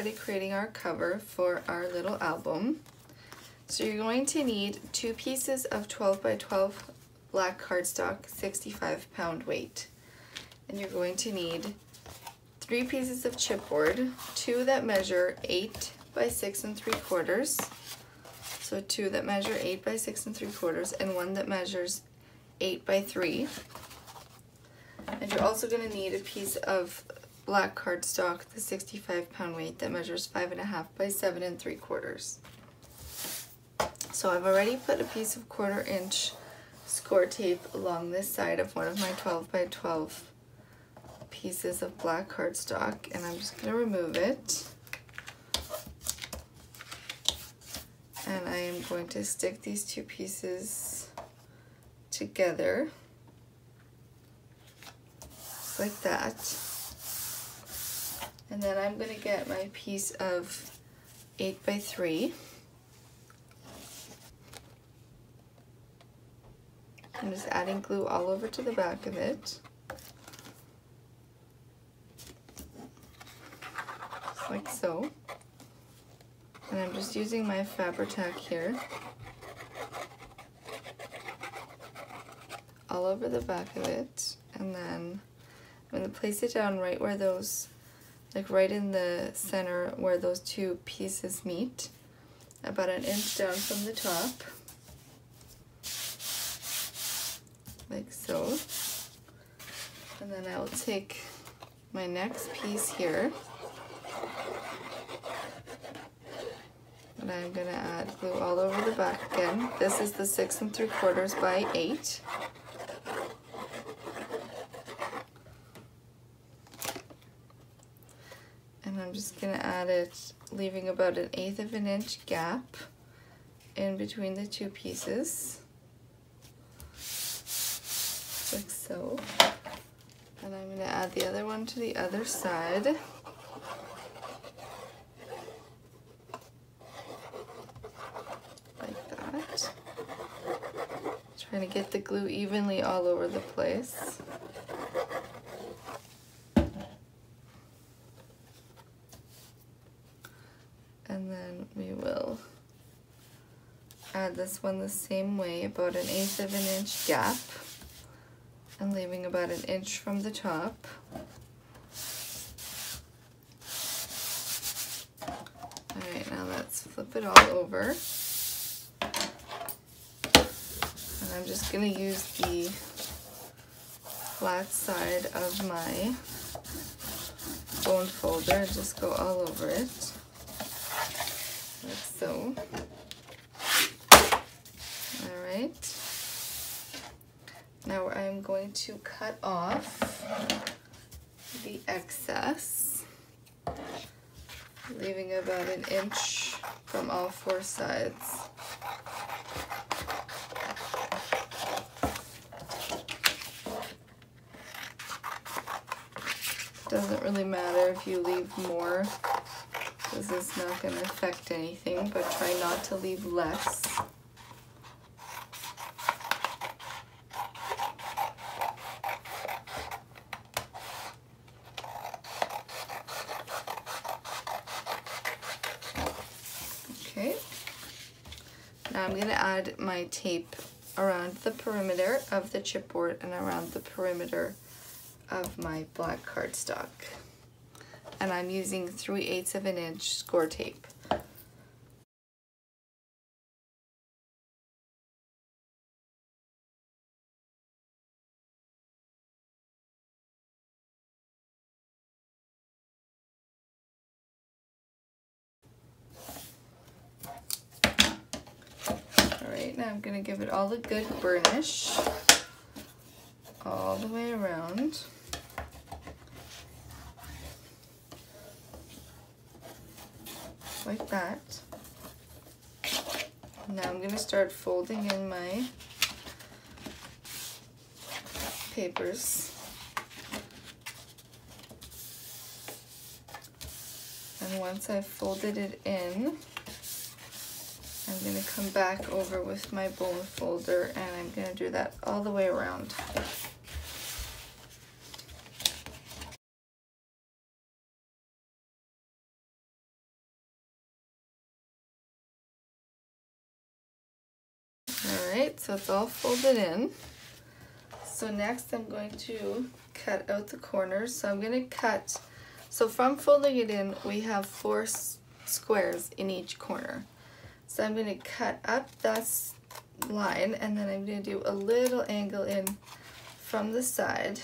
started creating our cover for our little album. So you're going to need 2 pieces of 12 by 12 black cardstock, 65-pound weight. And you're going to need 3 pieces of chipboard, 2 that measure 8 by 6 3/4. So 2 that measure 8 by 6 3/4 and 1 that measures 8 by 3. And you're also going to need a piece of black cardstock, the 65-pound weight, that measures 5.5 by 7 3/4. So I've already put a piece of 1/4 inch score tape along this side of one of my 12 by 12 pieces of black cardstock, and I'm just going to remove it. And I am going to stick these 2 pieces together, just like that. And then I'm going to get my piece of 8 by 3. I'm just adding glue all over to the back of it. Just like so. And I'm just using my Fabri-Tac here. All over the back of it. And then I'm going to place it down right where those, like right in the center where those 2 pieces meet. About 1 inch down from the top. Like so. And then I'll take my next piece here, and I'm going to add glue all over the back again. This is the 6 3/4 by 8. And I'm just going to add it, leaving about 1/8 of an inch gap in between the 2 pieces. Like so. And I'm going to add the other one to the other side. Like that. Trying to get the glue evenly all over the place. And then we will add this one the same way, about 1/8 of an inch gap. And leaving about 1 inch from the top. Alright, now let's flip it all over. And I'm just going to use the flat side of my bone folder and just go all over it. Like so. Alright. Now I'm going to cut off the excess, leaving about 1 inch from all 4 sides. Doesn't really matter if you leave more, because it's not going to affect anything, but try not to leave less. Okay, now I'm going to add my tape around the perimeter of the chipboard and around the perimeter of my black cardstock. And I'm using 3/8 of an inch score tape. Alright, now I'm going to give it all a good burnish all the way around. Like that. Now I'm going to start folding in my papers. And once I've folded it in, I'm going to come back over with my bone folder and I'm going to do that all the way around. Alright, so it's all folded in. So next I'm going to cut out the corners. So I'm going to cut, so from folding it in, we have 4 squares in each corner. So I'm going to cut up that line, and then I'm going to do a little angle in from the side.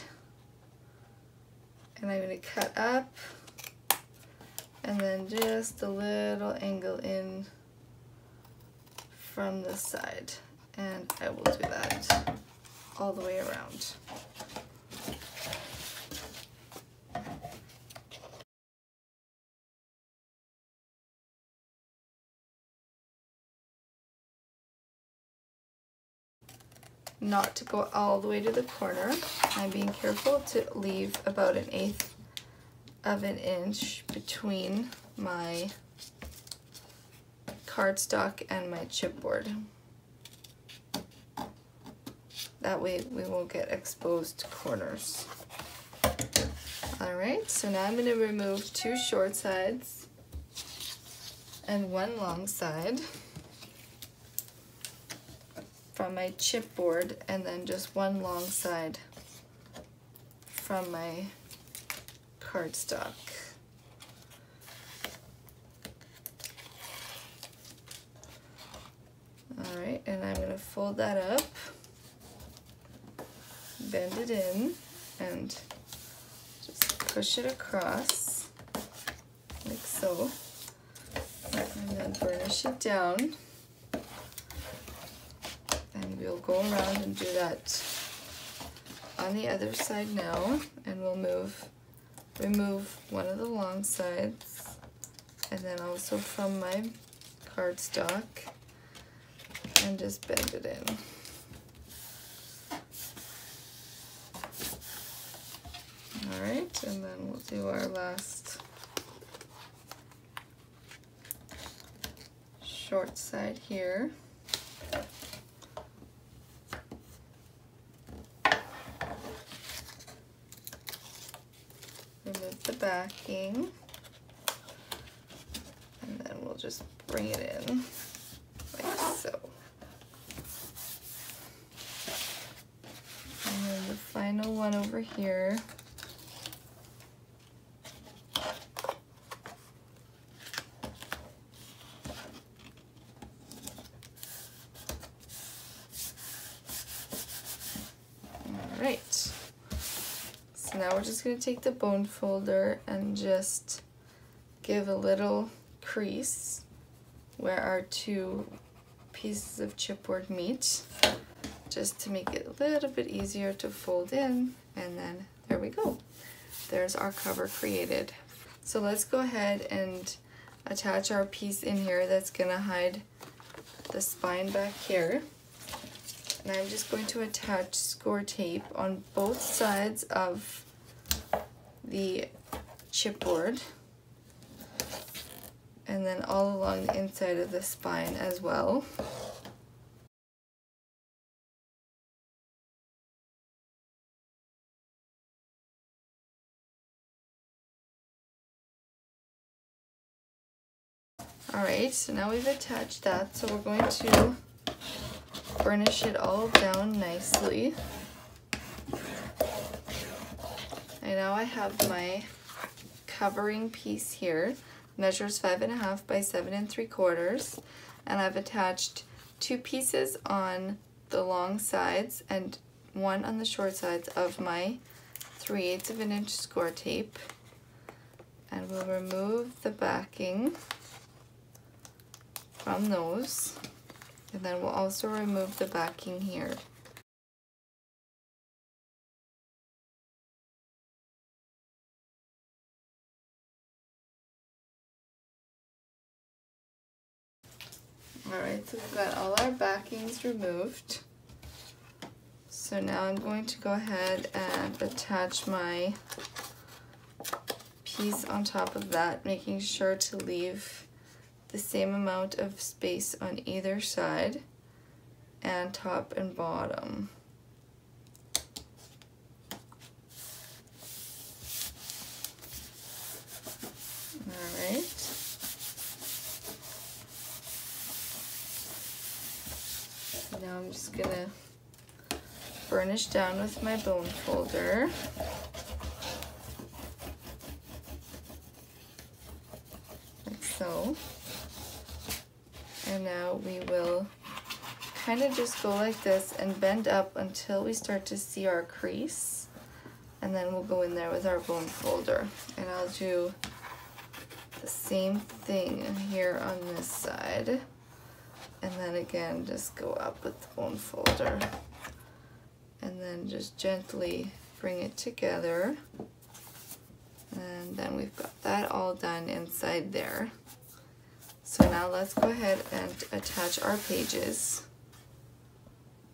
And I'm going to cut up, and then just a little angle in from the side. And I will do that all the way around. Not to go all the way to the corner. I'm being careful to leave about 1/8 of an inch between my cardstock and my chipboard. That way we won't get exposed corners. Alright, so now I'm going to remove 2 short sides and 1 long side from my chipboard, and then just 1 long side from my cardstock. Alright, and I'm going to fold that up, bend it in, and just push it across like so, and then burnish it down. And we'll go around and do that on the other side now, and we'll remove one of the long sides, and then also from my cardstock, and just bend it in. Alright, and then we'll do our last short side here. Remove the backing, and then we'll just bring it in like so. And then the final one over here. Alright. So now we're just going to take the bone folder and just give a little crease where our 2 pieces of chipboard meet, just to make it a little bit easier to fold in, and then there we go. There's our cover created. So let's go ahead and attach our piece in here that's going to hide the spine back here. And I'm just going to attach score tape on both sides of the chipboard, and then all along the inside of the spine as well. Alright, so now we've attached that, so we're going to burnish it all down nicely. And now I have my covering piece here, measures 5.5 by 7 3/4, and I've attached 2 pieces on the long sides and 1 on the short sides of my 3/8 of an inch score tape, and we'll remove the backing from those, and then we'll also remove the backing here. Alright, so we've got all our backings removed. So now I'm going to go ahead and attach my piece on top of that, making sure to leave the same amount of space on either side, and top and bottom. Alright. Now I'm just gonna burnish down with my bone folder. Like so. And now we will kind of just go like this and bend up until we start to see our crease. And then we'll go in there with our bone folder. And I'll do the same thing here on this side. And then again, just go up with the bone folder. And then just gently bring it together. And then we've got that all done inside there. So now let's go ahead and attach our pages.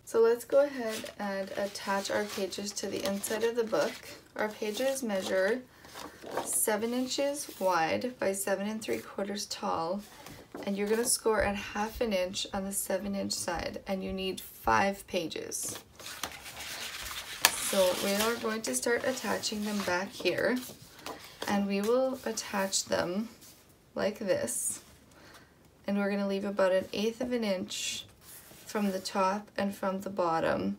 So let's go ahead and attach our pages to the inside of the book. Our pages measure 7 inches wide by 7 3/4 tall, and you're gonna score at 1/2 inch on the 7-inch side, and you need 5 pages. So we are going to start attaching them back here, and we will attach them like this. And we're gonna leave about 1/8 of an inch from the top and from the bottom.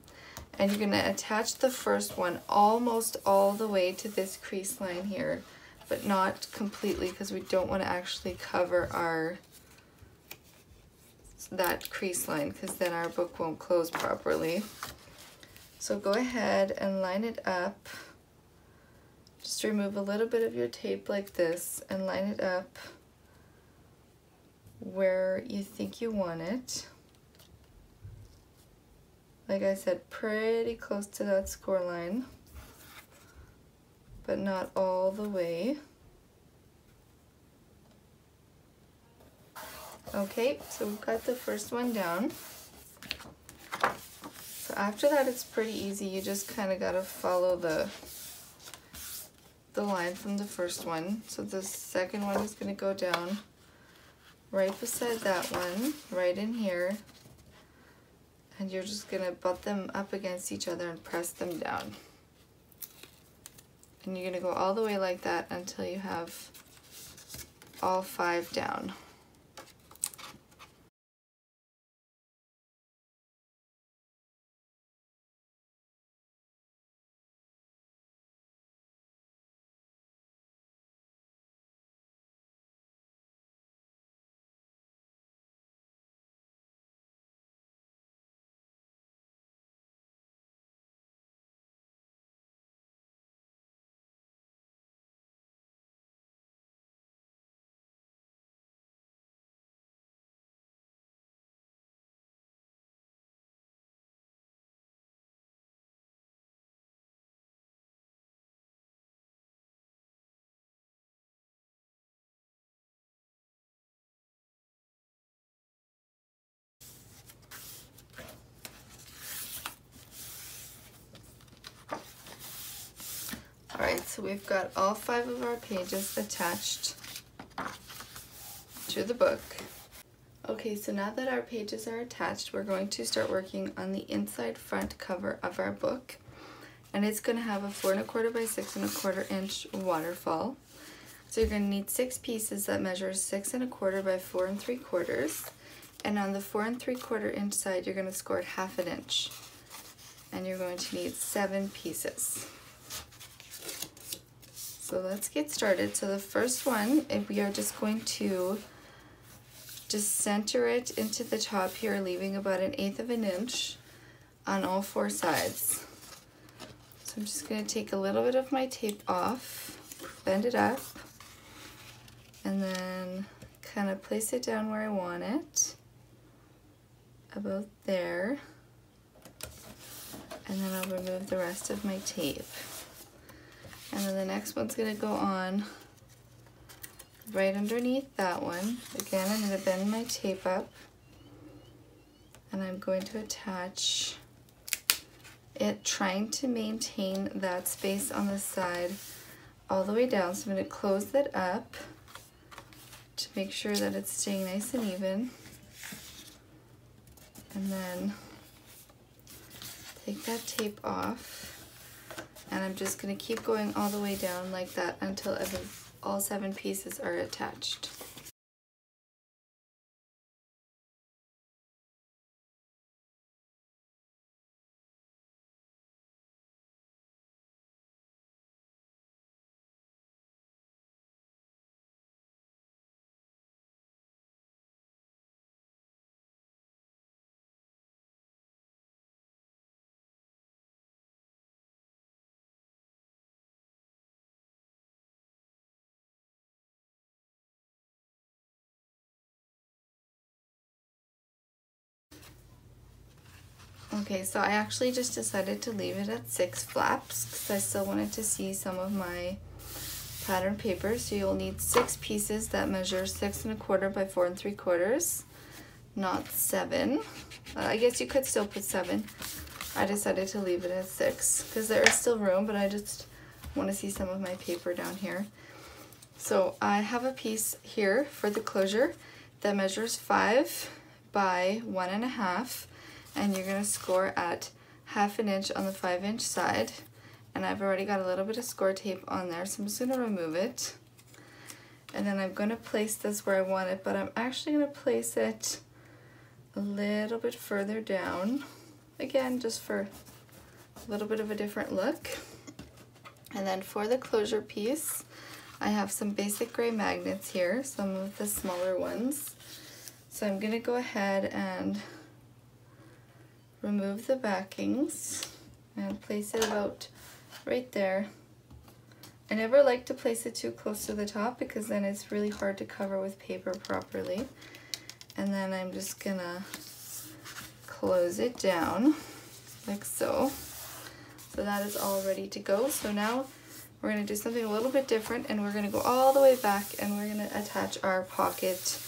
And you're gonna attach the first one almost all the way to this crease line here, but not completely because we don't wanna actually cover that crease line because then our book won't close properly. So go ahead and line it up. Just remove a little bit of your tape like this and line it up where you think you want it. Like I said, pretty close to that score line, but not all the way. Okay, so we've got the first one down. So after that, it's pretty easy. You just kind of got to follow the line from the first one. So the second one is going to go down right beside that one, right in here. And you're just gonna butt them up against each other and press them down. And you're gonna go all the way like that until you have all 5 down. Alright, so we've got all 5 of our pages attached to the book. Okay, so now that our pages are attached, we're going to start working on the inside front cover of our book. And it's going to have a 4 1/4 by 6 1/4 inch waterfall. So you're going to need 6 pieces that measure 6 1/4 by 4 3/4. And on the 4 3/4 inch side, you're going to score at 1/2 inch. And you're going to need 7 pieces. So let's get started. So the first one, we are just going to just center it into the top here, leaving about 1/8 of an inch on all 4 sides. So I'm just going to take a little bit of my tape off, bend it up, and then kind of place it down where I want it, about there. And then I'll remove the rest of my tape. And then the next one's going to go on right underneath that one. Again, I'm going to bend my tape up and I'm going to attach it, trying to maintain that space on the side all the way down. So I'm going to close that up to make sure that it's staying nice and even. And then take that tape off. And I'm just going to keep going all the way down like that until all 7 pieces are attached. Okay, so I actually just decided to leave it at 6 flaps because I still wanted to see some of my pattern paper. So you'll need 6 pieces that measure 6 1/4 by 4 3/4, not 7. I guess you could still put 7. I decided to leave it at 6 because there is still room, but I just want to see some of my paper down here. So I have a piece here for the closure that measures 5 by 1 1/2, and you're going to score at 1/2 inch on the 5-inch side. And I've already got a little bit of score tape on there, so I'm just going to remove it. And then I'm going to place this where I want it, but I'm actually going to place it a little bit further down. Again, just for a little bit of a different look. And then for the closure piece, I have some basic gray magnets here, some of the smaller ones. So I'm going to go ahead and remove the backings and place it about right there. I never like to place it too close to the top because then it's really hard to cover with paper properly. And then I'm just gonna close it down like so. So that is all ready to go. So now we're gonna do something a little bit different, and we're gonna go all the way back and we're gonna attach our pocket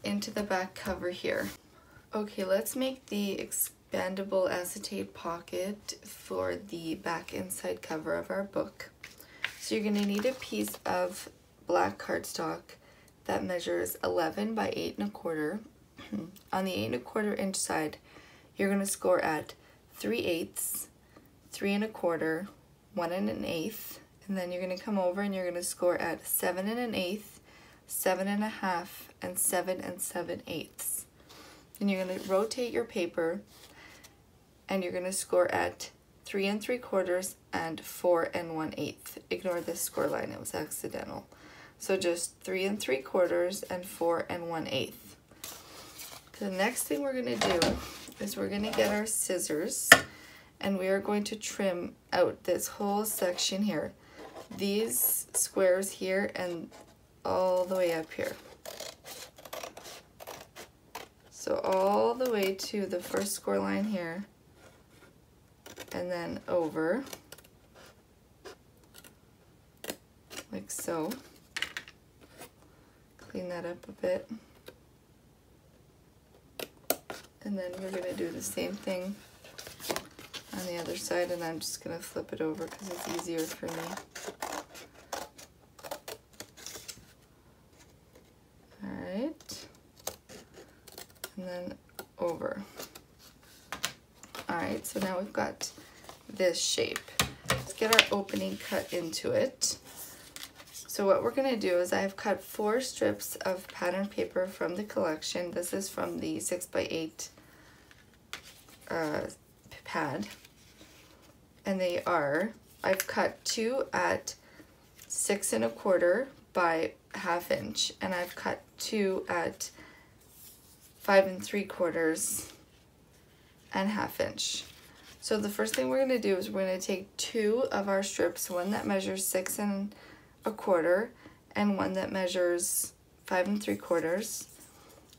into the back cover here. Okay, let's make the expandable acetate pocket for the back inside cover of our book. So you're going to need a piece of black cardstock that measures 11 by 8 1/4. On the 8 1/4 inch side, you're going to score at 3/8, 3 1/4, 1 1/8, and then you're going to come over and you're going to score at 7 1/8, 7 1/2, and 7 7/8. And you're going to rotate your paper and you're going to score at 3 3/4 and 4 1/8. Ignore this score line, it was accidental. So just 3 3/4 and 4 1/8. The next thing we're going to do is we're going to get our scissors and we are going to trim out this whole section here. These squares here and all the way up here. So all the way to the first score line here, and then over, like so. Clean that up a bit. And then we're going to do the same thing on the other side, and I'm just going to flip it over because it's easier for me. Alright. And then over. Alright, so now we've got this shape. Let's get our opening cut into it. So what we're going to do is I've cut 4 strips of pattern paper from the collection. This is from the 6 by 8 pad. And they are, I've cut 2 at 6 1/4 by 1/2 inch. And I've cut 2 at 5 3/4 and 1/2 inch. So the first thing we're going to do is we're going to take 2 of our strips, one that measures 6 1/4 and one that measures 5 3/4,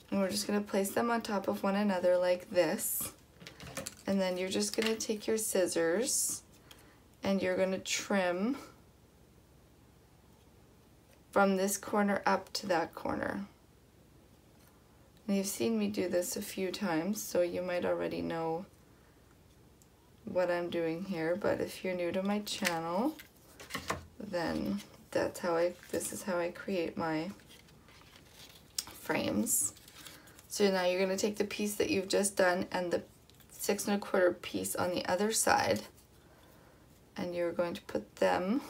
and we're just going to place them on top of one another like this. And then you're just going to take your scissors and you're going to trim from this corner up to that corner. And you've seen me do this a few times, so you might already know what I'm doing here, but if you're new to my channel, then this is how I create my frames. So now you're going to take the piece that you've just done and the 6 1/4 piece on the other side, and you're going to put them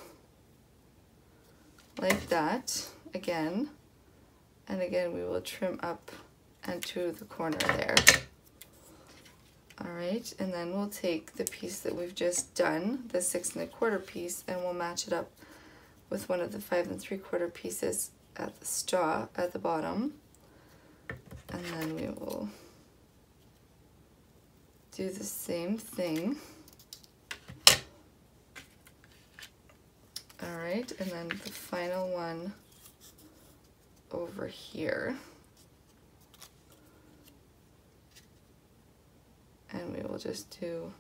like that again, and again we will trim up and to the corner there. Alright, and then we'll take the piece that we've just done, the 6 1/4 piece, and we'll match it up with one of the 5 3/4 pieces at the straw at the bottom. And then we will do the same thing. Alright, and then the final one over here. And we will just do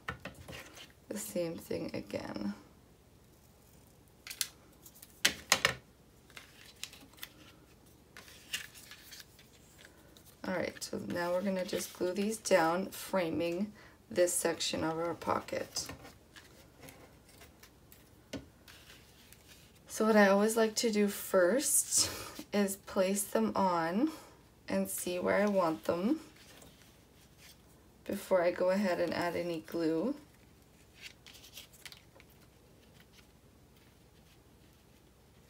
the same thing again. Alright, so now we're going to just glue these down, framing this section of our pocket. So what I always like to do first is place them on and see where I want them before I go ahead and add any glue.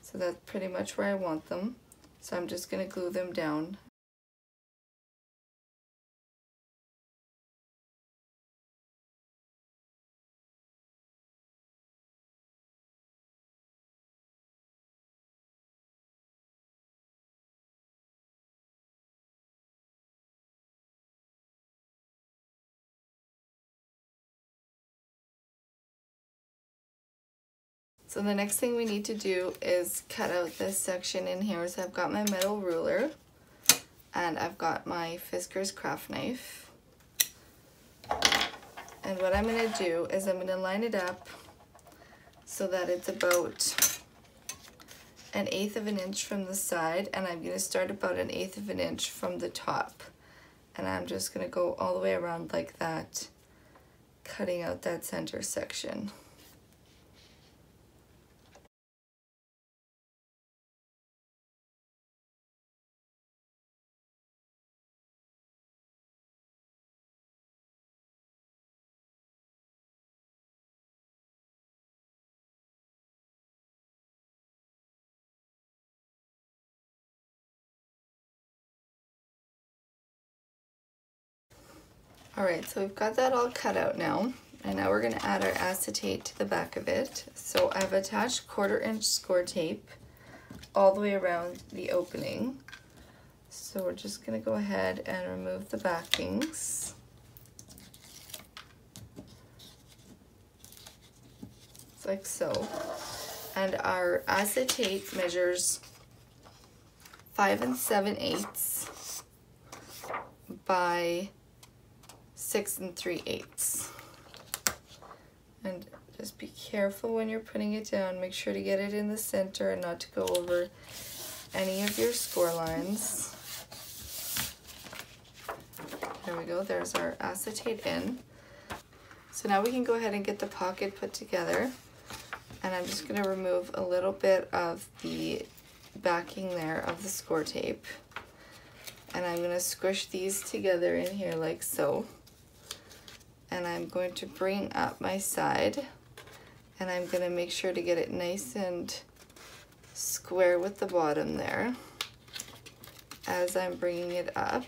So that's pretty much where I want them. So I'm just going to glue them down. So the next thing we need to do is cut out this section in here. So I've got my metal ruler and I've got my Fisker's craft knife. And what I'm going to do is I'm going to line it up so that it's about 1/8 of an inch from the side, and I'm going to start about 1/8 of an inch from the top. And I'm just going to go all the way around like that, cutting out that center section. Alright, so we've got that all cut out now, and now we're going to add our acetate to the back of it. So I've attached 1/4 inch score tape all the way around the opening. So we're just going to go ahead and remove the backings. It's like so. And our acetate measures 5 7/8 by 6 3/8. And just be careful when you're putting it down. Make sure to get it in the center and not to go over any of your score lines. There we go, there's our acetate in. So now we can go ahead and get the pocket put together. And I'm just going to remove a little bit of the backing there of the score tape. And I'm going to squish these together in here like so. And I'm going to bring up my side, and I'm going to make sure to get it nice and square with the bottom there as I'm bringing it up.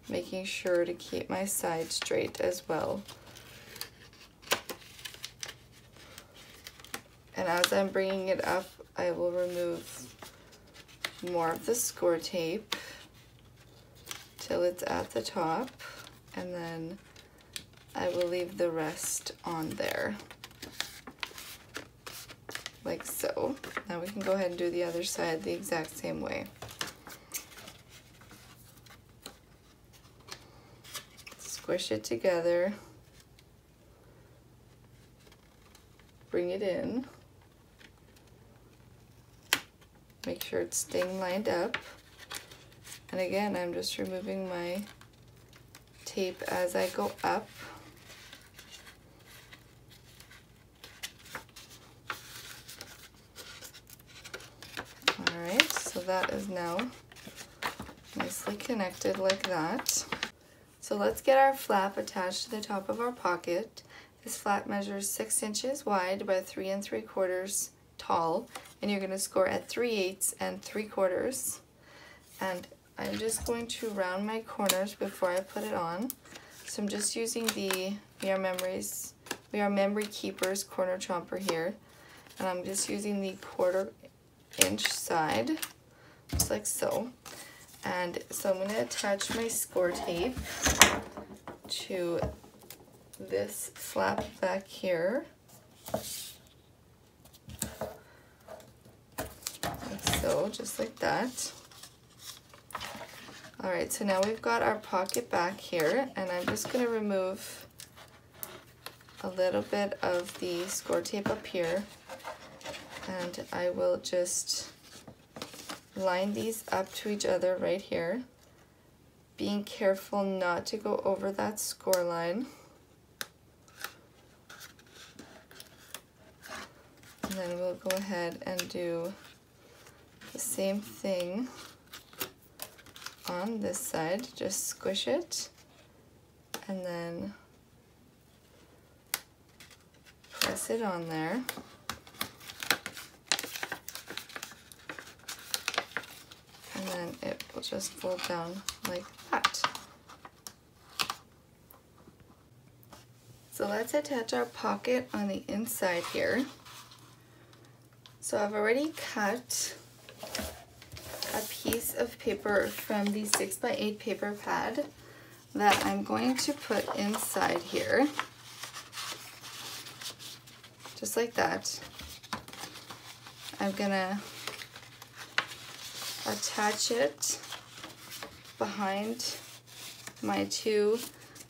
Making sure to keep my side straight as well. And as I'm bringing it up, I will remove more of the score tape till it's at the top, and then I will leave the rest on there like so. Now we can go ahead and do the other side the exact same way. Squish it together, bring it in. Make sure it's staying lined up. And again, I'm just removing my tape as I go up. Alright, so that is now nicely connected like that. So let's get our flap attached to the top of our pocket. This flap measures 6 inches wide by 3 3/4 tall, and you're going to score at 3/8 and 3/4. And I'm just going to round my corners before I put it on. So I'm just using the We Are Memory Keepers corner chomper here, and I'm just using the 1/4 inch side, just like so. And so I'm going to attach my score tape to this flap back here. Like so. just like that. Alright, so now we've got our pocket back here, and I'm just going to remove a little bit of the score tape up here, and I will just line these up to each other right here, being careful not to go over that score line. And then we'll go ahead and do the same thing on this side. Just squish it and then press it on there. And then it will just fold down like that. So let's attach our pocket on the inside here. So I've already cut a piece of paper from the 6x8 paper pad that I'm going to put inside here, just like that. I'm gonna attach it behind my two,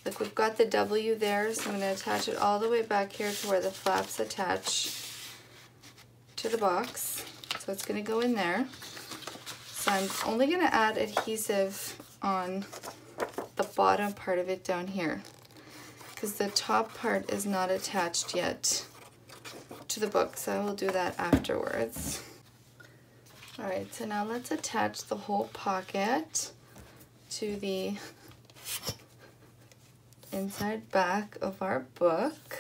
like we've got the W there, so I'm gonna attach it all the way back here to where the flaps attach to the box. So it's gonna go in there. So I'm only going to add adhesive on the bottom part of it down here, because the top part is not attached yet to the book, so I will do that afterwards. Alright, so now let's attach the whole pocket to the inside back of our book.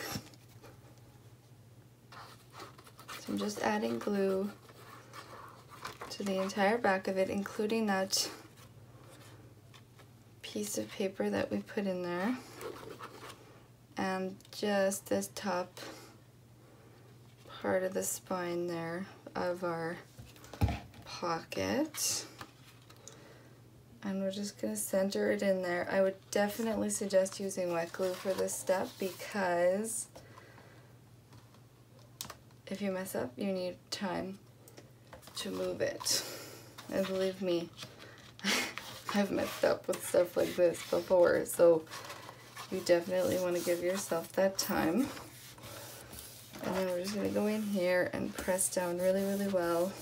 So I'm just adding glue to the entire back of it, including that piece of paper that we put in there, and just this top part of the spine there of our pocket. And we're just going to center it in there. I would definitely suggest using wet glue for this step, because if you mess up, you need time to move it. And believe me, I've messed up with stuff like this before, so you definitely want to give yourself that time. And then we're just going to go in here and press down really, really well.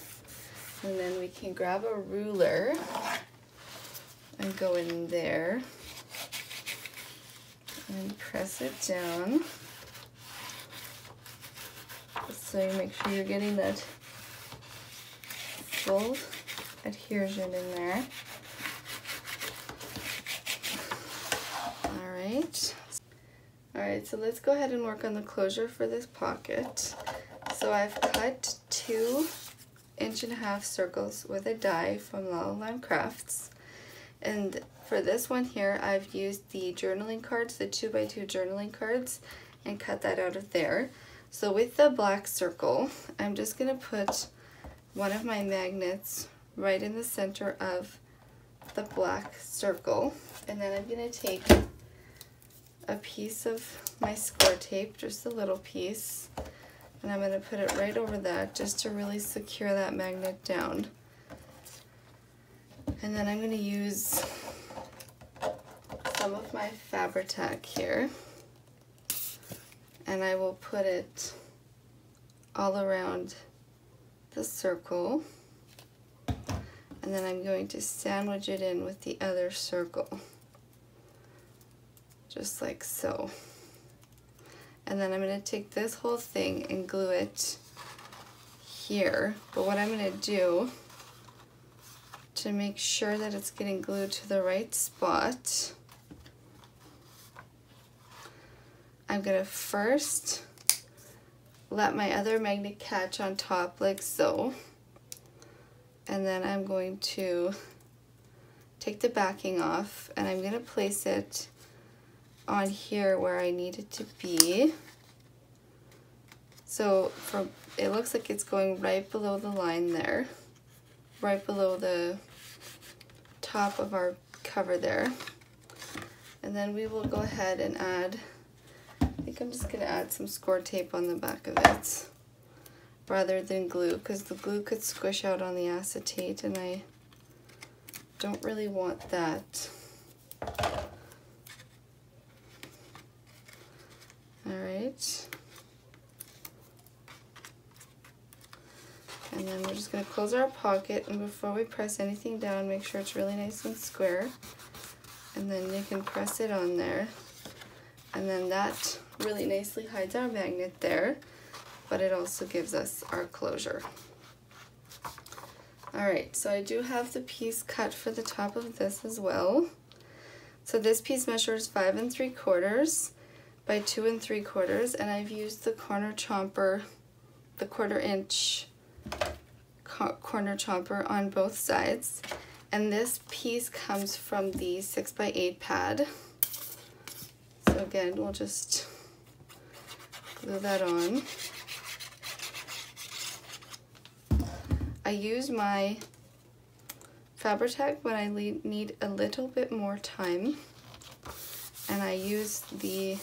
And then we can grab a ruler and go in there and press it down. So you make sure you're getting that full adhesion in there. Alright, so let's go ahead and work on the closure for this pocket. So I've cut 2.5 inch circles with a die from La La Land Crafts. And for this one here, I've used the journaling cards, the 2x2 journaling cards, and cut that out of there. So with the black circle, I'm just going to put one of my magnets right in the center of the black circle, and then I'm going to take a piece of my score tape, just a little piece, and I'm going to put it right over that just to really secure that magnet down. And then I'm going to use some of my Fabri-Tac here, and I will put it all around the circle, and then I'm going to sandwich it in with the other circle, just like so. And then I'm going to take this whole thing and glue it here. But what I'm going to do to make sure that it's getting glued to the right spot, I'm going to first let my other magnet catch on top like so, and then I'm going to take the backing off, and I'm going to place it on here where I need it to be. So it looks like it's going right below the line there, right below the top of our cover there. And then we will go ahead and add, I think I'm just going to add some score tape on the back of it. rather than glue, because the glue could squish out on the acetate and I don't really want that. Alright. And then we're just going to close our pocket, and before we press anything down, make sure it's really nice and square. And then you can press it on there. And then that really nicely hides our magnet there, but it also gives us our closure. Alright, so I do have the piece cut for the top of this as well. So this piece measures 5 3/4 by 2 3/4, and I've used the corner chomper, the 1/4 inch corner chomper on both sides. And this piece comes from the 6 by 8 pad. So again, we'll just glue that on. I use my Fabri-Tac when I need a little bit more time, and I use the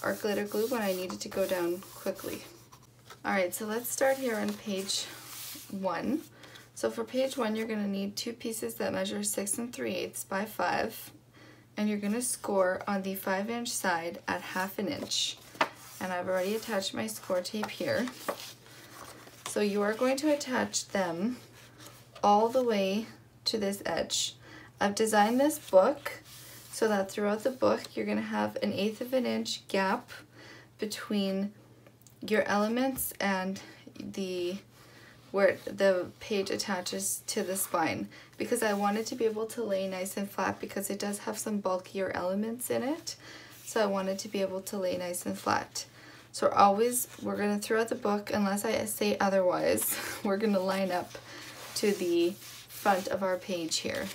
art glitter glue when I need it to go down quickly. Alright, so let's start here on page 1. So for page 1, you're going to need 2 pieces that measure 6 3/8 by 5, and you're going to score on the 5-inch side at 1/2 inch. And I've already attached my score tape here. So you are going to attach them all the way to this edge. I've designed this book so that throughout the book you're going to have an 1/8 of an inch gap between your elements and where the page attaches to the spine, because I wanted to be able to lay nice and flat, because it does have some bulkier elements in it. So I wanted to be able to lay nice and flat. So we're going to, throughout the book, unless I say otherwise, we're going to line up to the front of our page here.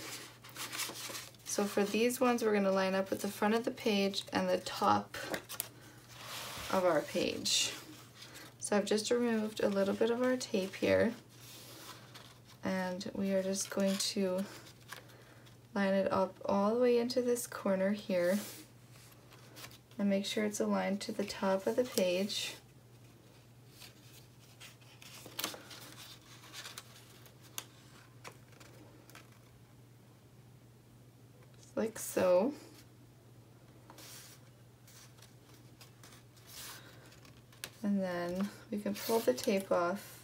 So for these ones, we're going to line up with the front of the page and the top of our page. So I've just removed a little bit of our tape here, and we are just going to line it up all the way into this corner here. And make sure it's aligned to the top of the page. Just like so. And then we can pull the tape off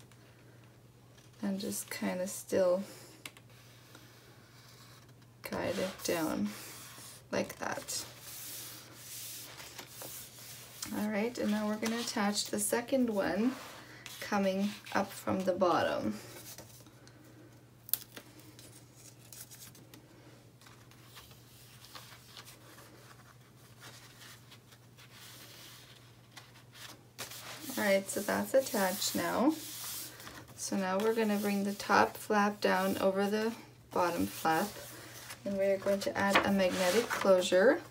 and just kind of still guide it down like that. Alright, and now we're going to attach the second one coming up from the bottom. Alright, so that's attached now. So now we're going to bring the top flap down over the bottom flap, and we're going to add a magnetic closure.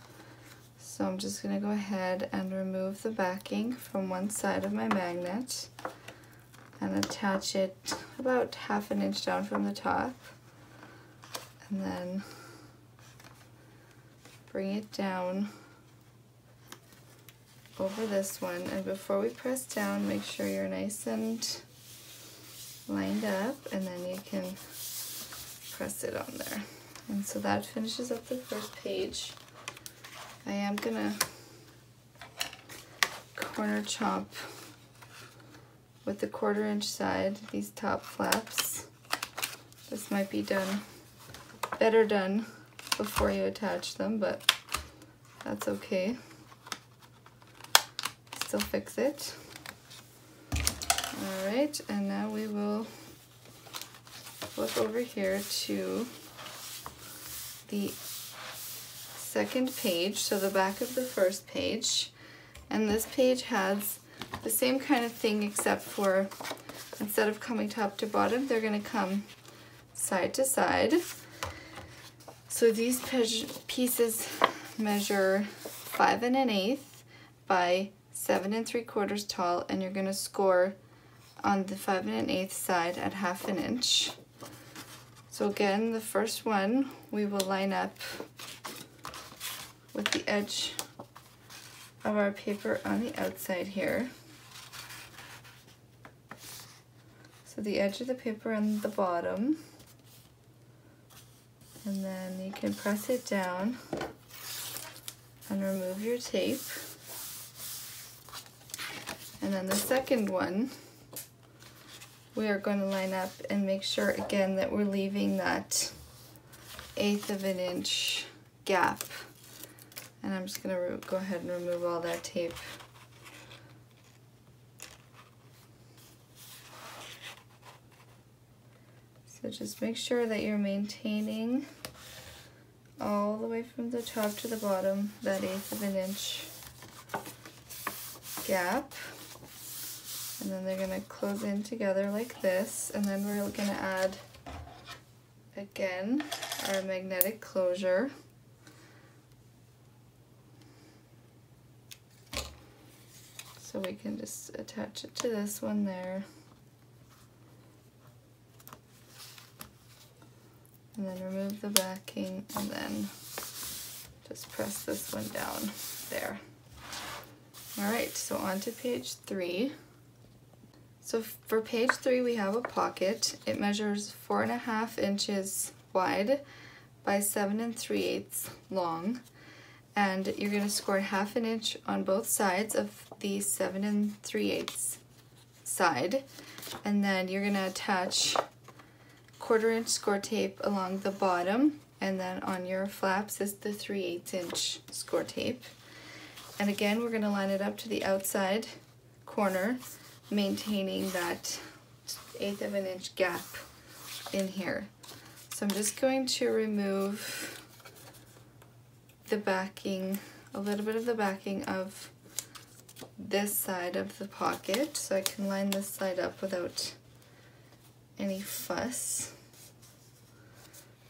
So I'm just going to go ahead and remove the backing from one side of my magnet and attach it about 1/2 inch down from the top, and then bring it down over this one. And before we press down, make sure you're nice and lined up, and then you can press it on there. And so that finishes up the first page. I am gonna corner chomp with the 1/4 inch side these top flaps. This might be better done before you attach them, but that's okay. Still fix it. Alright, and now we will flip over here to the second page, so the back of the first page. And this page has the same kind of thing, except for instead of coming top to bottom, they're going to come side to side. So these pieces measure 5 1/8 by 7 3/4 tall, and you're going to score on the 5 1/8 side at 1/2 inch. So again, the first one we will line up with the edge of our paper on the outside here. So the edge of the paper on the bottom, and then you can press it down and remove your tape. And then the second one, we are going to line up and make sure again that we're leaving that 1/8 of an inch gap. And I'm just going to go ahead and remove all that tape. So just make sure that you're maintaining all the way from the top to the bottom that 1/8 of an inch gap. And then they're going to close in together like this, and then we're going to add again our magnetic closure. So we can just attach it to this one there. And then remove the backing, and then just press this one down there. Alright, so on to page 3. So for page 3 we have a pocket. It measures 4.5 inches wide by 7 3/8 long. And you're going to score 1/2 inch on both sides of the 7 3/8 side. And then you're going to attach 1/4 inch score tape along the bottom, and then on your flaps is the 3/8 inch score tape. And again, we're going to line it up to the outside corner, maintaining that 1/8 of an inch gap in here. So I'm just going to remove the backing, a little bit of the backing of this side of the pocket, so I can line this side up without any fuss.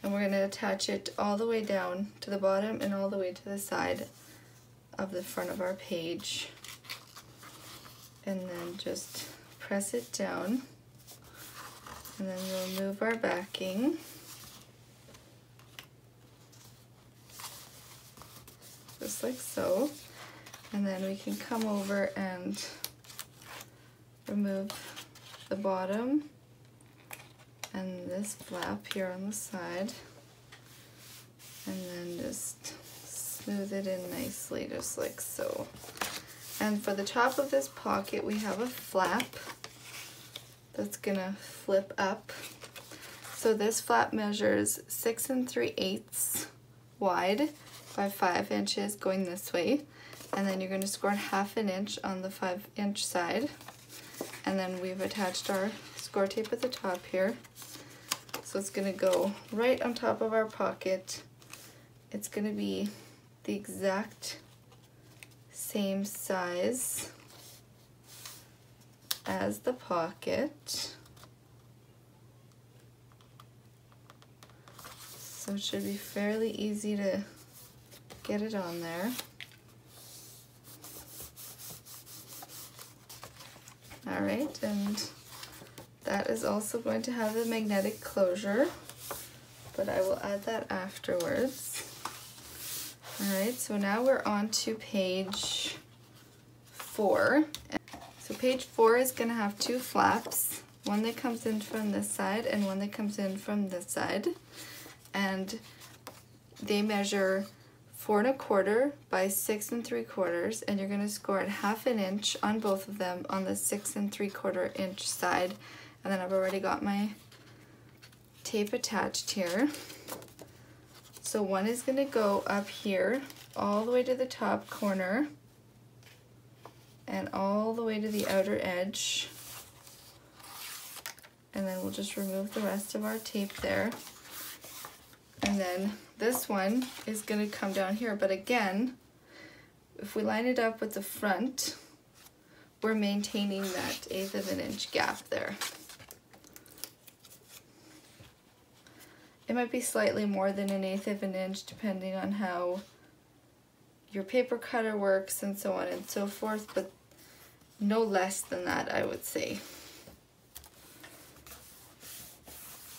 And we're going to attach it all the way down to the bottom and all the way to the side of the front of our page. And then just press it down. And then we'll remove our backing. Just like so. And then we can come over and remove the bottom and this flap here on the side, and then just smooth it in nicely, just like so. And for the top of this pocket we have a flap that's gonna flip up. So this flap measures 6 3/8 wide by 5 inches going this way, and then you're going to score 1/2 inch on the 5 inch side. And then we've attached our score tape at the top here. So it's going to go right on top of our pocket. It's going to be the exact same size as the pocket. So it should be fairly easy to get it on there. Alright, and that is also going to have the magnetic closure, but I will add that afterwards. Alright, so now we're on to page 4. So page 4 is going to have 2 flaps, one that comes in from this side and one that comes in from this side. And they measure 4 1/4 by 6 3/4, and you're going to score at 1/2 inch on both of them on the 6 3/4 inch side. And then I've already got my tape attached here. So one is going to go up here all the way to the top corner and all the way to the outer edge. And then we'll just remove the rest of our tape there. And then this one is going to come down here, but again, if we line it up with the front, we're maintaining that 1/8 of an inch gap there. It might be slightly more than 1/8 of an inch depending on how your paper cutter works and so on and so forth, but no less than that, I would say.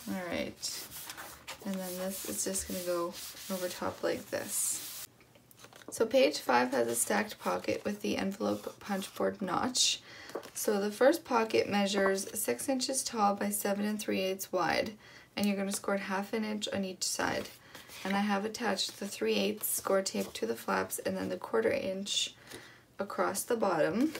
Alright. And then this is just going to go over top like this. So page 5 has a stacked pocket with the envelope punch board notch. So the first pocket measures 6 inches tall by 7 3/8 wide, and you're going to score 1/2 inch on each side. And I have attached the 3/8 score tape to the flaps and then the 1/4 inch across the bottom.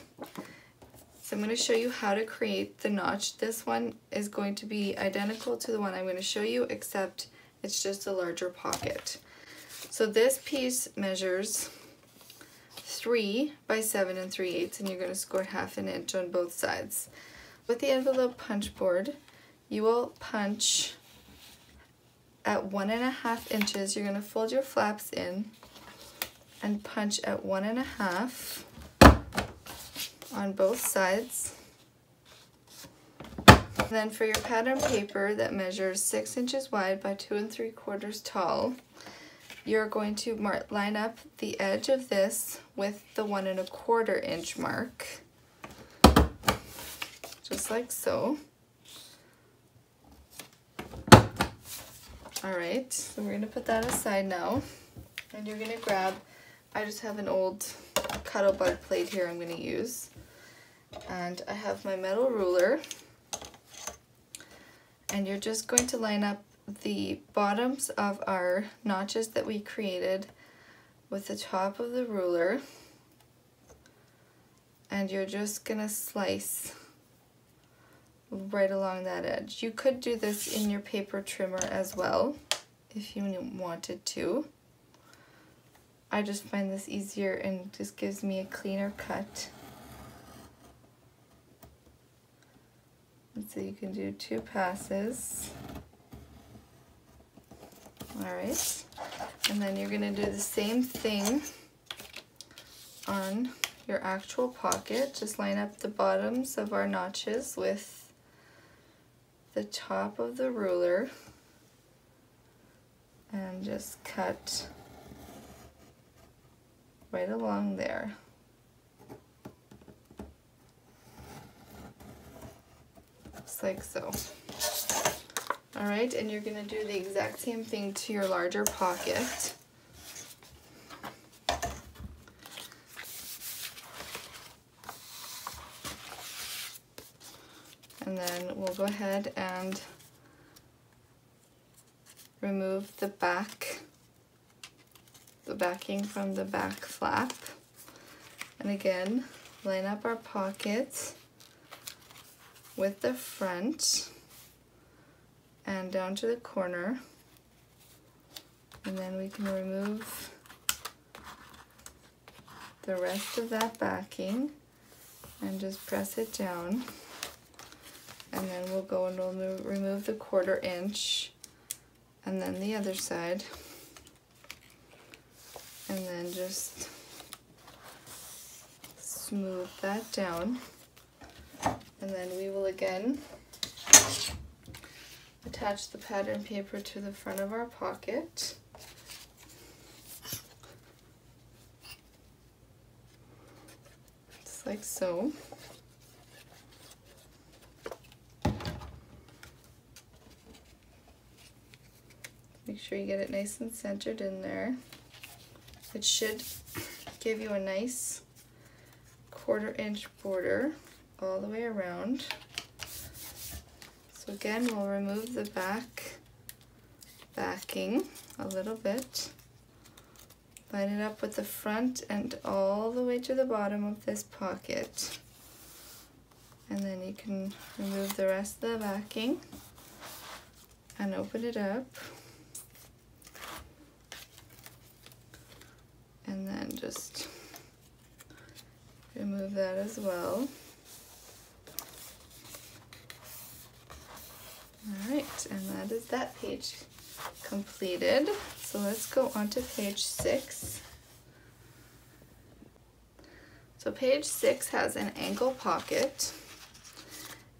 So I'm going to show you how to create the notch. This one is going to be identical to the one I'm going to show you, except it's just a larger pocket. So this piece measures 3 by 7 3/8, and you're going to score 1/2 inch on both sides. With the envelope punch board, you will punch at 1.5 inches. You're going to fold your flaps in and punch at 1.5 on both sides. Then for your pattern paper that measures 6 inches wide by 2 3/4 tall, you're going to line up the edge of this with the 1 1/4 inch mark, just like so. Alright, so we're going to put that aside now, and you're going to grab, I just have an old Cuttlebug plate here I'm going to use, and I have my metal ruler, and you're just going to line up the bottoms of our notches that we created with the top of the ruler, and you're just going to slice right along that edge. You could do this in your paper trimmer as well if you wanted to. I just find this easier and just gives me a cleaner cut. And so you can do 2 passes. Alright, and then you're going to do the same thing on your actual pocket. Just line up the bottoms of our notches with the top of the ruler and just cut right along there. Just like so. Alright, and you're going to do the exact same thing to your larger pocket. And then we'll go ahead and remove the backing from the back flap. And again, line up our pockets with the front and down to the corner, and then we can remove the rest of that backing and just press it down, and then we'll go and we'll remove the 1/4 inch and then the other side, and then just smooth that down, and then we will again attach the pattern paper to the front of our pocket. Just like so. Make sure you get it nice and centered in there. It should give you a nice 1/4 inch border all the way around. So again, we'll remove the backing a little bit, line it up with the front and all the way to the bottom of this pocket, and then you can remove the rest of the backing and open it up, and then just remove that as well. Alright, and that is that page completed. So let's go on to page 6. So page 6 has an angle pocket,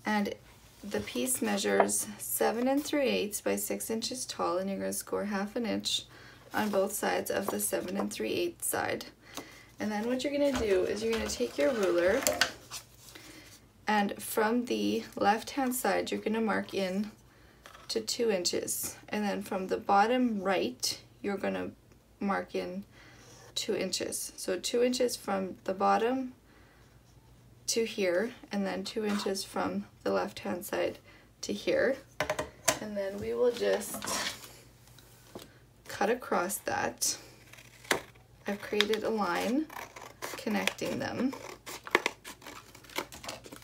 and the piece measures 7 3/8 by 6 inches tall, and you're going to score 1/2 inch on both sides of the 7 3/8 side. And then what you're going to do is you're going to take your ruler, and from the left hand side you're going to mark in to 2 inches, and then from the bottom right you're going to mark in 2 inches. So 2 inches from the bottom to here, and then 2 inches from the left hand side to here. And then we will just cut across that. I've created a line connecting them.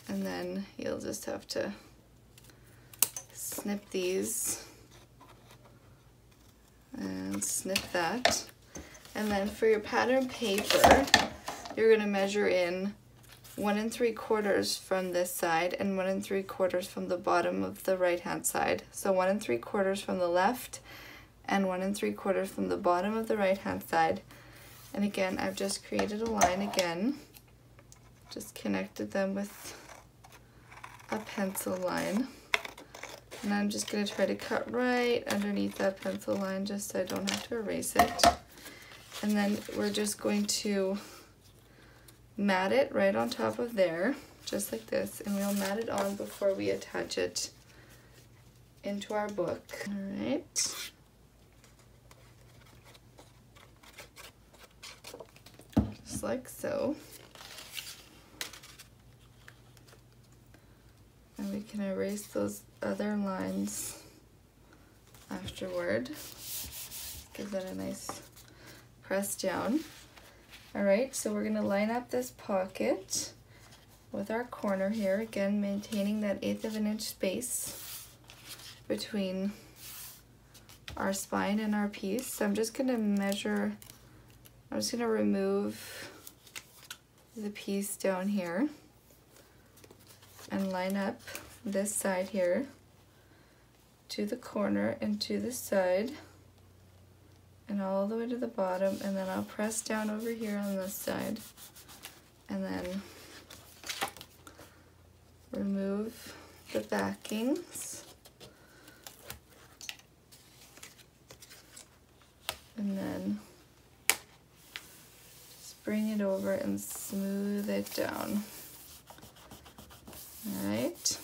And then you'll just have to snip these and snip that. And then for your pattern paper, you're going to measure in 1 3/4 from this side and 1 3/4 from the bottom of the right hand side. So 1 3/4 from the left and 1 3/4 from the bottom of the right hand side. And again, I've just created a line again, just connected them with a pencil line. And I'm just going to try to cut right underneath that pencil line just so I don't have to erase it. And then we're just going to mat it right on top of there, just like this, and we'll mat it on before we attach it into our book. All right. Just like so. And we can erase those other lines afterward. Give that a nice press down. Alright, so we're going to line up this pocket with our corner here, again maintaining that 1/8 of an inch space between our spine and our piece. So I'm just going to measure, I'm just going to remove the piece down here and line up this side here to the corner and to the side and all the way to the bottom, and then I'll press down over here on this side and then remove the backings and then just bring it over and smooth it down. Alright,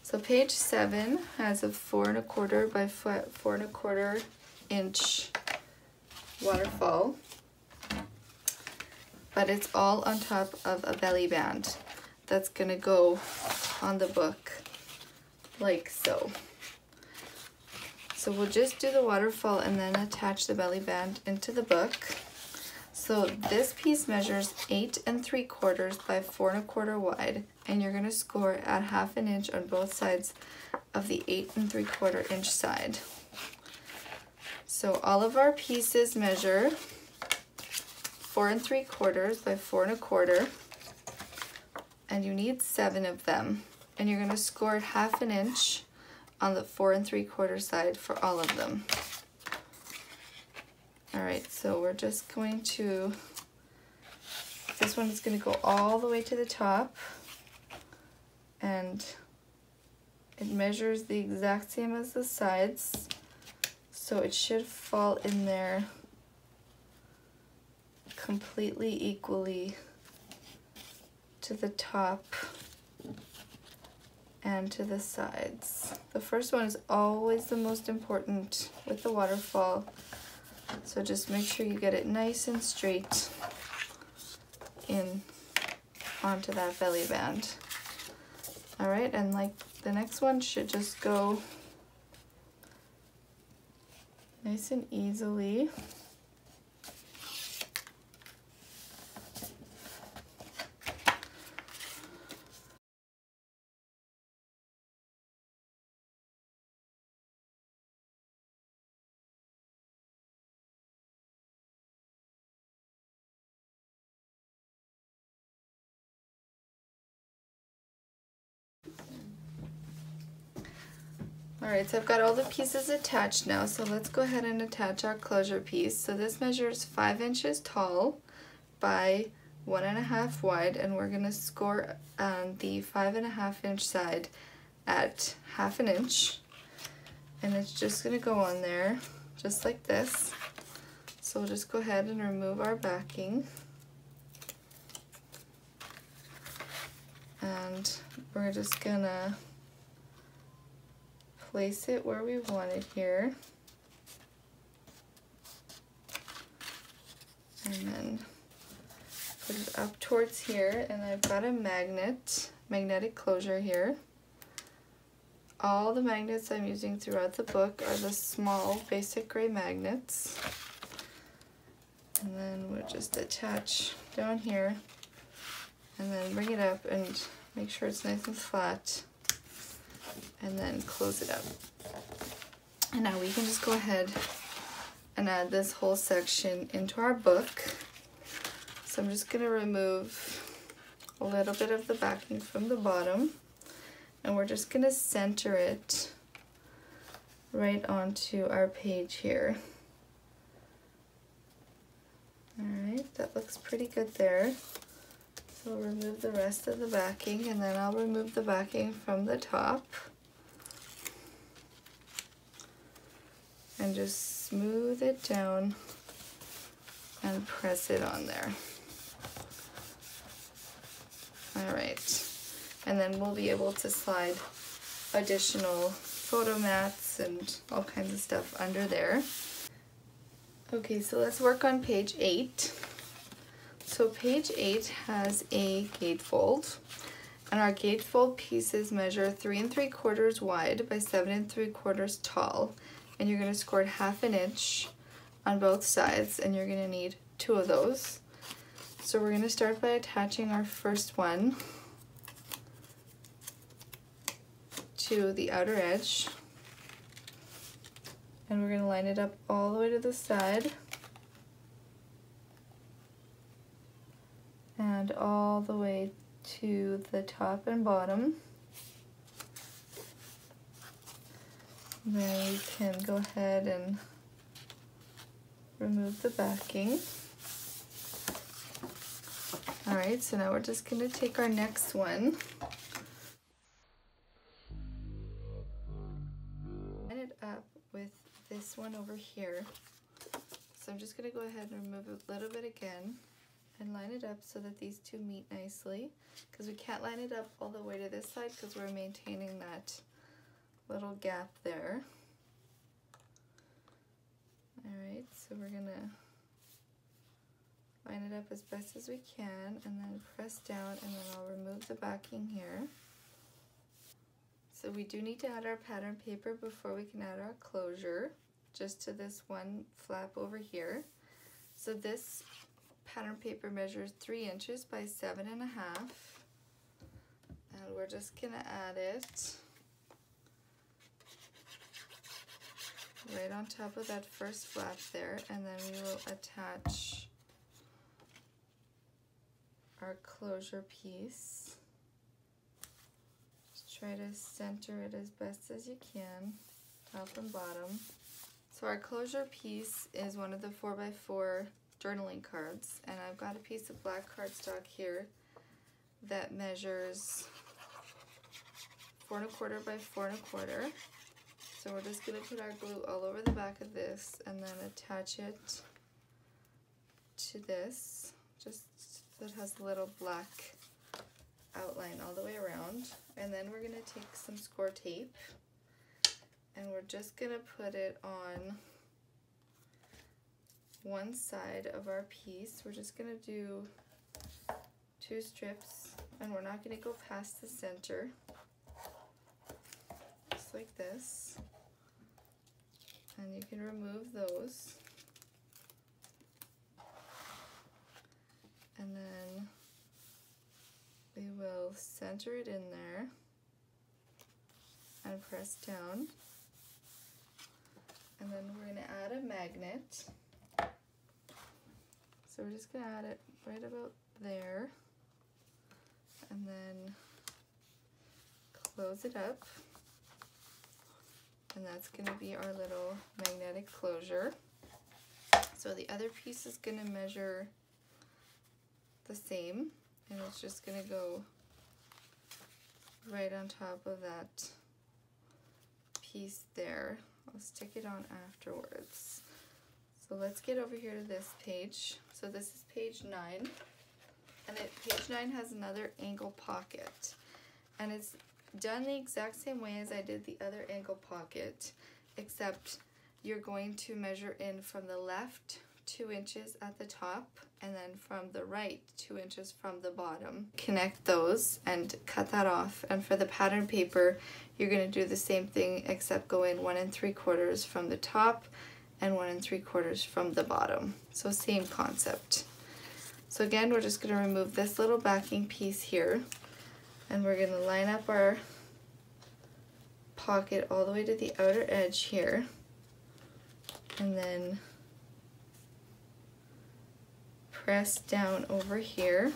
so page 7 has a 4 1/4 by 4 1/4 inch waterfall, but it's all on top of a belly band that's gonna go on the book like so. So we'll just do the waterfall and then attach the belly band into the book. So this piece measures 8 3/4 by 4 1/4 wide, and you're gonna score at 1/2 an inch on both sides of the 8 3/4 inch side. So all of our pieces measure 4 3/4 by 4 1/4, and you need 7 of them. And you're going to score at 1/2 an inch on the 4 3/4 side for all of them. Alright, so we're just going to, this one is going to go all the way to the top, and it measures the exact same as the sides. So it should fall in there completely equally to the top and to the sides. The first one is always the most important with the waterfall, so just make sure you get it nice and straight in onto that belly band. Alright, and like the next one should just go nice and easily. Alright, so I've got all the pieces attached now, so let's go ahead and attach our closure piece. So this measures 5 inches tall by 1 1/2 wide, and we're going to score on the 5 1/2 inch side at 1/2 an inch. And it's just going to go on there, just like this. So we'll just go ahead and remove our backing. And we're just going to place it where we want it here. and then put it up towards here, and I've got a magnetic closure here. All the magnets I'm using throughout the book are the small basic gray magnets. And then we'll just attach down here and then bring it up and make sure it's nice and flat, and then close it up. And now we can just go ahead and add this whole section into our book. So I'm just going to remove a little bit of the backing from the bottom, and we're just going to center it right onto our page here. Alright, that looks pretty good there. So I'll remove the rest of the backing, and then I'll remove the backing from the top and just smooth it down and press it on there. Alright, and then we'll be able to slide additional photo mats and all kinds of stuff under there. Okay, so let's work on page 8. So page 8 has a gatefold, and our gatefold pieces measure 3 3/4 wide by 7 3/4 tall, and you're going to score 1/2 inch on both sides, and you're going to need 2 of those. So we're going to start by attaching our first one to the outer edge, and we're going to line it up all the way to the side and all the way to the top and bottom. Then we can go ahead and remove the backing. Alright, so now we're just going to take our next one, line it up with this one over here. So I'm just going to go ahead and remove a little bit again and line it up so that these two meet nicely, because we can't line it up all the way to this side because we're maintaining that little gap there. Alright, so we're going to line it up as best as we can and then press down, and then I'll remove the backing here. So we do need to add our pattern paper before we can add our closure, just to this one flap over here. So this pattern paper measures 3 inches by 7 1/2, and we're just gonna add it right on top of that first flap there, and then we will attach our closure piece. Just try to center it as best as you can, top and bottom. So our closure piece is one of the 4x4 journaling cards, and I've got a piece of black cardstock here that measures 4 1/4 by 4 1/4. So we're just going to put our glue all over the back of this and then attach it to this, just so it has a little black outline all the way around. And then we're going to take some score tape, and we're just going to put it on one side of our piece. We're just going to do 2 strips, and we're not going to go past the center, just like this. And you can remove those, and then we will center it in there and press down, and then we're going to add a magnet. So we're just going to add it right about there, and then close it up, and that's going to be our little magnetic closure. So the other piece is going to measure the same, and it's just going to go right on top of that piece there. I'll stick it on afterwards. So let's get over here to this page. So this is page 9, and page 9 has another angle pocket, and it's done the exact same way as I did the other angle pocket, except you're going to measure in from the left 2 inches at the top, and then from the right 2 inches from the bottom. Connect those and cut that off. And for the pattern paper, you're going to do the same thing except go in 1 3/4 from the top and 1 3/4 from the bottom. So same concept. So again, we're just going to remove this little backing piece here, and we're going to line up our pocket all the way to the outer edge here, and then press down over here.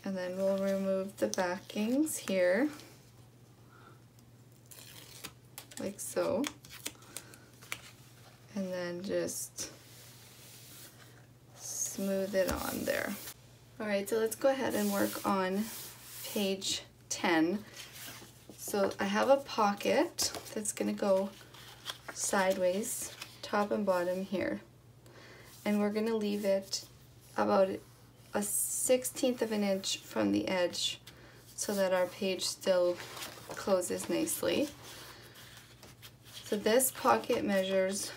And then we'll remove the backings here, like so. And then just smooth it on there. Alright, so let's go ahead and work on page 10. So I have a pocket that's going to go sideways, top and bottom here. And we're going to leave it about a 1/16 of an inch from the edge so that our page still closes nicely. So this pocket measures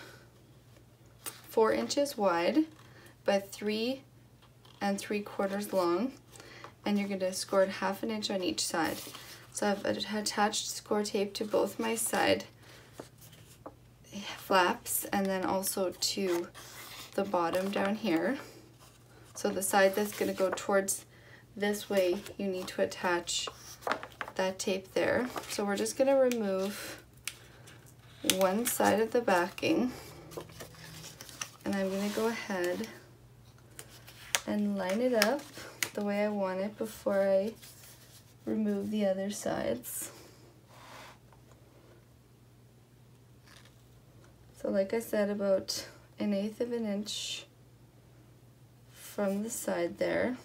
4 inches wide by 3 3/4 long, and you're going to score it 1/2 inch on each side. So I've attached score tape to both my side flaps and then also to the bottom down here. So the side that's going to go towards this way, you need to attach that tape there. So we're just going to remove one side of the backing, and I'm going to go ahead and line it up the way I want it before I remove the other sides. So like I said, about 1/8 of an inch from the side there.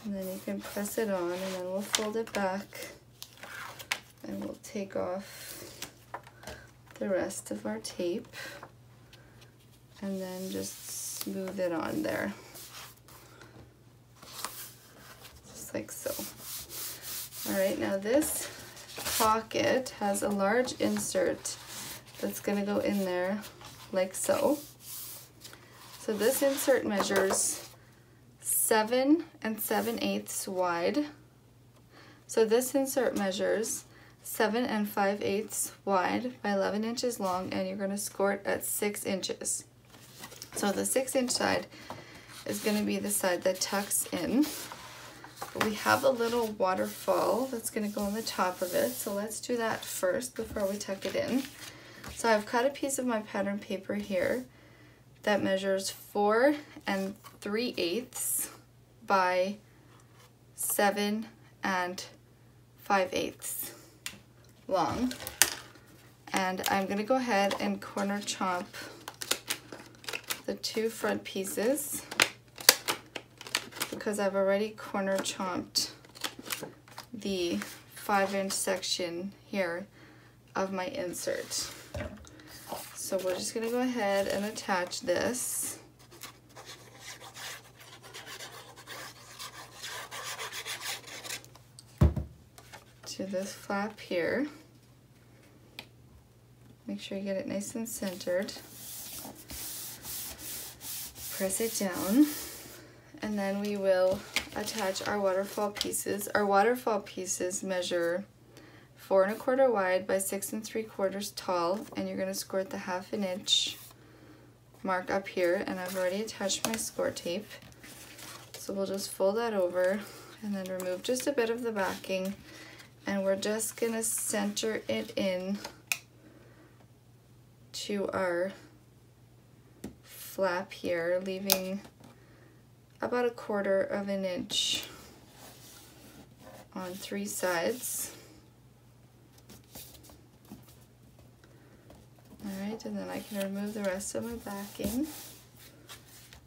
And then you can press it on, and then we'll fold it back and we'll take off the rest of our tape and then just smooth it on there. Just like so. Alright, now this pocket has a large insert that's going to go in there like so. So this insert measures 7 7/8 wide. So this insert measures 7 5/8 wide by 11 inches long, and you're going to score it at 6 inches. So the 6-inch side is going to be the side that tucks in. But we have a little waterfall that's going to go on the top of it, so let's do that first before we tuck it in. So I've cut a piece of my pattern paper here that measures 4 3/8 by 7 5/8 long. And I'm going to go ahead and corner chop the 2 front pieces because I've already corner chopped the 5-inch section here of my insert. So we're just going to go ahead and attach this. To this flap here. Make sure you get it nice and centered. Press it down, and then we will attach our waterfall pieces. Our waterfall pieces measure 4 1/4 wide by 6 3/4 tall, and you're going to score at the 1/2 inch mark up here, and I've already attached my score tape. So we'll just fold that over and then remove just a bit of the backing, and we're just going to center it in to our flap here, leaving about 1/4 of an inch on 3 sides. Alright, and then I can remove the rest of my backing,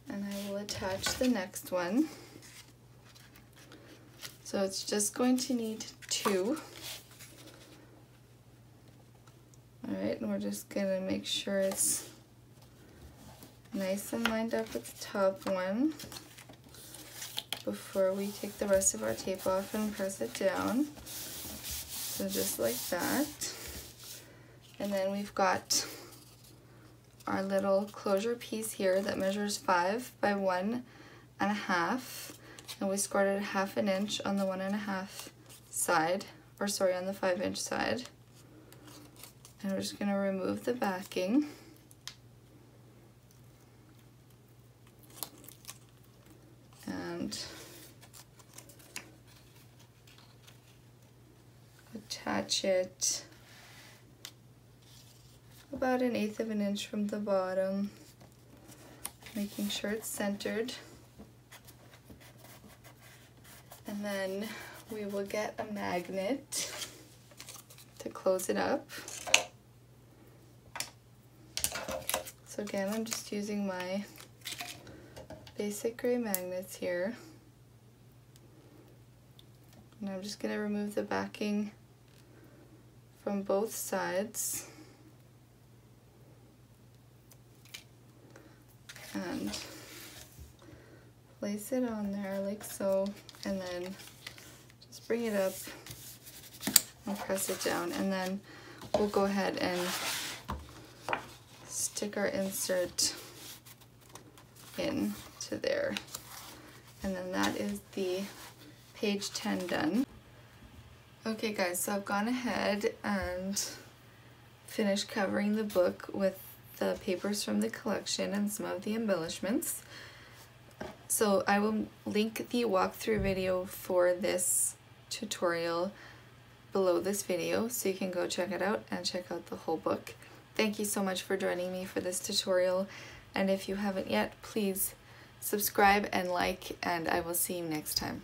and I will attach the next one. So it's just going to need 2. Alright, and we're just going to make sure it's nice and lined up with the top one before we take the rest of our tape off and press it down. So just like that. And then we've got our little closure piece here that measures 5 by 1.5, and we scored it 1/2 inch on the 1.5 side, or sorry, on the 5-inch side. And we're just going to remove the backing. And attach it about 1/8 of an inch from the bottom, making sure it's centered. And then we will get a magnet to close it up. So again, I'm just using my basic gray magnets here. And I'm just going to remove the backing from both sides. And place it on there like so, and then just bring it up and press it down, and then we'll go ahead and stick our insert in to there. And then that is the page 10 done. Okay guys, so I've gone ahead and finished covering the book with the papers from the collection and some of the embellishments. So I will link the walkthrough video for this tutorial below this video, so you can go check it out and check out the whole book. Thank you so much for joining me for this tutorial, and if you haven't yet, please subscribe and like, and I will see you next time.